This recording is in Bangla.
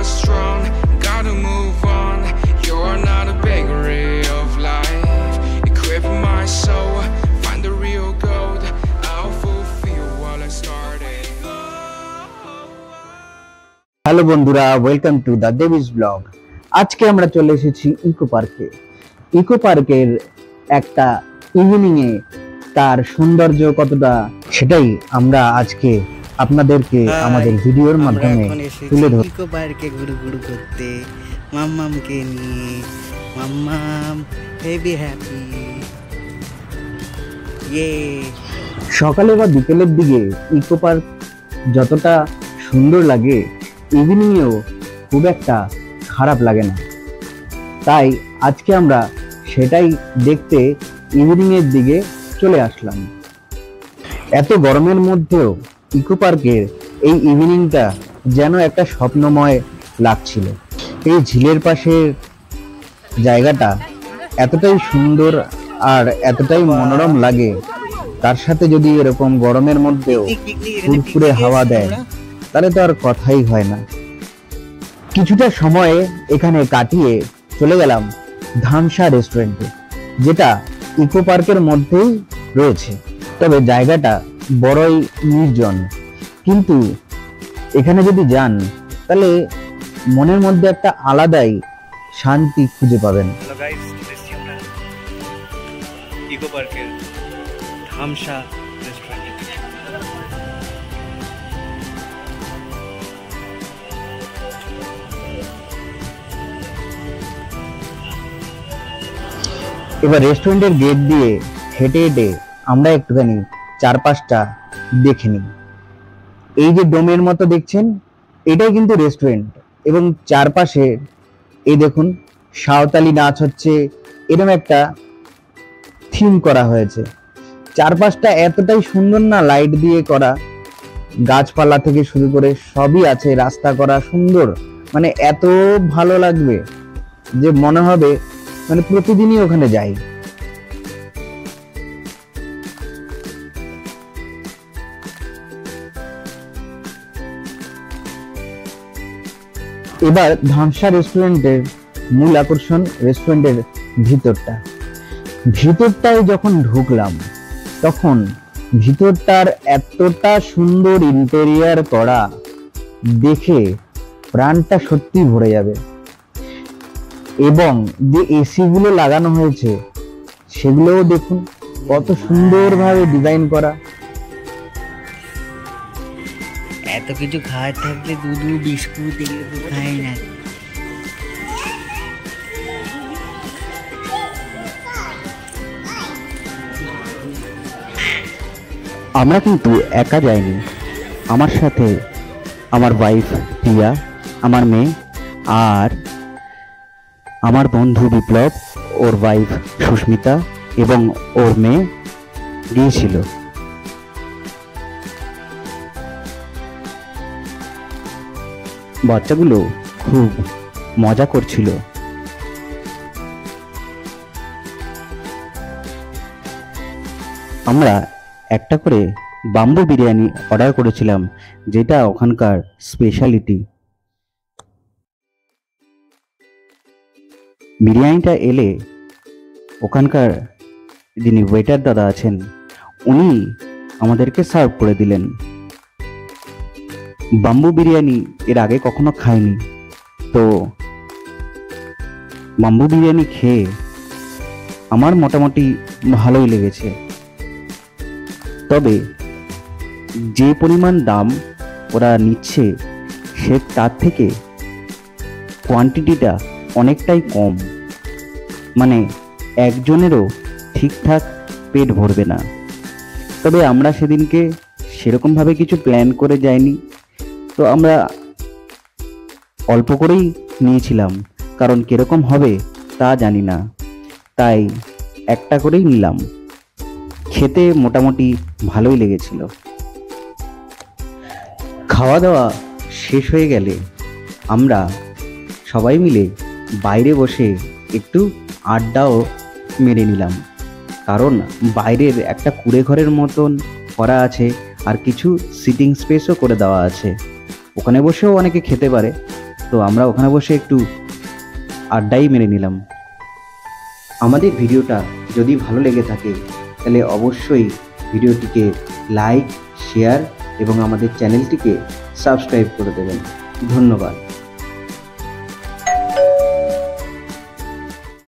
us strong. Gotta move on. You're not a bakery of life. Equip my soul. Find the real gold. I'll fulfill what I started. Hello বন্ধুরা, welcome to the devis blog. আজকে আমরা চলে এসেছি ইকো পার্কে। ইকো পার্কের একটা ইভিনিং এ তার সৌন্দর্য কতটা, সেটাই আমরা আজকে আপনাদেরকে আমাদের ভিডিওর মাধ্যমে তুলে ধরব। ইকো পার্কে ঘুরু ঘুরু করতে মাম্মামকে নিয়ে। মাম্মাম হেভি হ্যাপি। সকালে বা বিকেলের দিকে ইকো পার্ক যতটা সুন্দর লাগে, ইভিনিং এও খুব একটা খারাপ লাগে না। তাই আজকে আমরা সেটাই দেখতে ইভিনিং এর দিকে চলে আসলাম। এত গরমের মধ্যেও ইকো পার্কের এই ইভিনিংটা যেন একটা স্বপ্নময় লাগছিল। এই ঝিলের পাশের জায়গাটা এতটাই সুন্দর আর এতটাই মনোরম লাগে, তার সাথে যদি এরকম গরমের মধ্যেও ফুরফুরে হাওয়া দেয় তাহলে তো আর কথাই হয় না। কিছুটা সময় এখানে কাটিয়ে চলে গেলাম ধামসা রেস্টুরেন্টে, যেটা ইকো পার্কের মধ্যেই রয়েছে। তবে জায়গাটা বড়ই নির্জন, কিন্তু এখানে যদি যান তাহলে মনের মধ্যে একটা আলাদাই শান্তি খুঁজে পাবেন। হ্যালো গাইস, আমরা ইকো পার্কের ধামসা রেস্টুরেন্টে। এবার রেস্টুরেন্টের গেট দিয়ে হেঁটে হেঁটে আমরা একটুখানি চারপাশটা দেখে নিই। এই যে ডোমের মতো দেখছেন, এটাই কিন্তু রেস্টুরেন্ট, এবং চারপাশে এই দেখুন সাঁওতালি নাচ হচ্ছে, এরকম একটা থিম করা হয়েছে। চারপাশটা এতটাই সুন্দর না, লাইট দিয়ে করা, গাছপালা থেকে শুরু করে সবই আছে, রাস্তা করা সুন্দর, মানে এত ভালো লাগবে যে মনে হবে মানে প্রতিদিনই ওখানে যাই। এবার ধামসা রেস্টুরেন্টের মূল আকর্ষণ রেস্টুরেন্টের ভিতরটায় যখন ঢুকলাম তখন ভিতরটার এতটা সুন্দর ইন্টেরিয়ার করা দেখে প্রাণটা সত্যি ভরে যাবে। এবং যে এসি গুলো লাগানো হয়েছে সেগুলোও দেখুন কত সুন্দরভাবে ডিজাইন করা। এত কিছু খাওয়ার থাকলে দুধু বিস্কুট এগুলো তো খাই না। আমরা কিন্তু একা যাইনি, আমার সাথে আমার ওয়াইফ প্রিয়া, আমার মেয়ে, আর আমার বন্ধু বিপ্লব, ওর ওয়াইফ সুস্মিতা এবং ওর মেয়ে গিয়েছিল। বাচ্চাগুলো খুব মজা করছিল। আমরা একটা করে বাম্বু বিরিয়ানি অর্ডার করেছিলাম, যেটা ওখানকার স্পেশালিটি। বিরিয়ানিটা এলে ওখানকার যিনি ওয়েটার দাদা আছেন উনি আমাদেরকে সার্ভ করে দিলেন। বাম্বু বিরিয়ানি এর আগে কখনো খাইনি, তো বাম্বু বিরিয়ানি খেয়ে আমার মোটামুটি ভালোই লেগেছে। তবে যে পরিমাণ দাম ওরা নিচ্ছে সে তার থেকে কোয়ান্টিটিটা অনেকটাই কম, মানে একজনেরও ঠিকঠাক পেট ভরবে না। তবে আমরা সেদিনকে সেরকমভাবে কিছু প্ল্যান করে যাইনি, তো আমরা অল্প করেই নিয়েছিলাম, কারণ কিরকম হবে তা জানি না, তাই একটা করেই নিলাম। খেতে মোটামুটি ভালোই লেগেছিল। খাওয়া দাওয়া শেষ হয়ে গেলে আমরা সবাই মিলে বাইরে বসে একটু আড্ডাও মেরে নিলাম, কারণ বাইরের একটা কুঁড়ে ঘরের মতন করা আছে আর কিছু সিটিং স্পেসও করে দেওয়া আছে। ওখানে বসেও অনেকে খেতে পারে, তো আমরা ওখানে বসে একটু আড্ডাই মেরে নিলাম। আমাদের ভিডিওটা যদি ভালো লেগে থাকে তাহলে অবশ্যই ভিডিওটিকে লাইক, শেয়ার এবং আমাদের চ্যানেলটিকে সাবস্ক্রাইব করে দেবেন। ধন্যবাদ।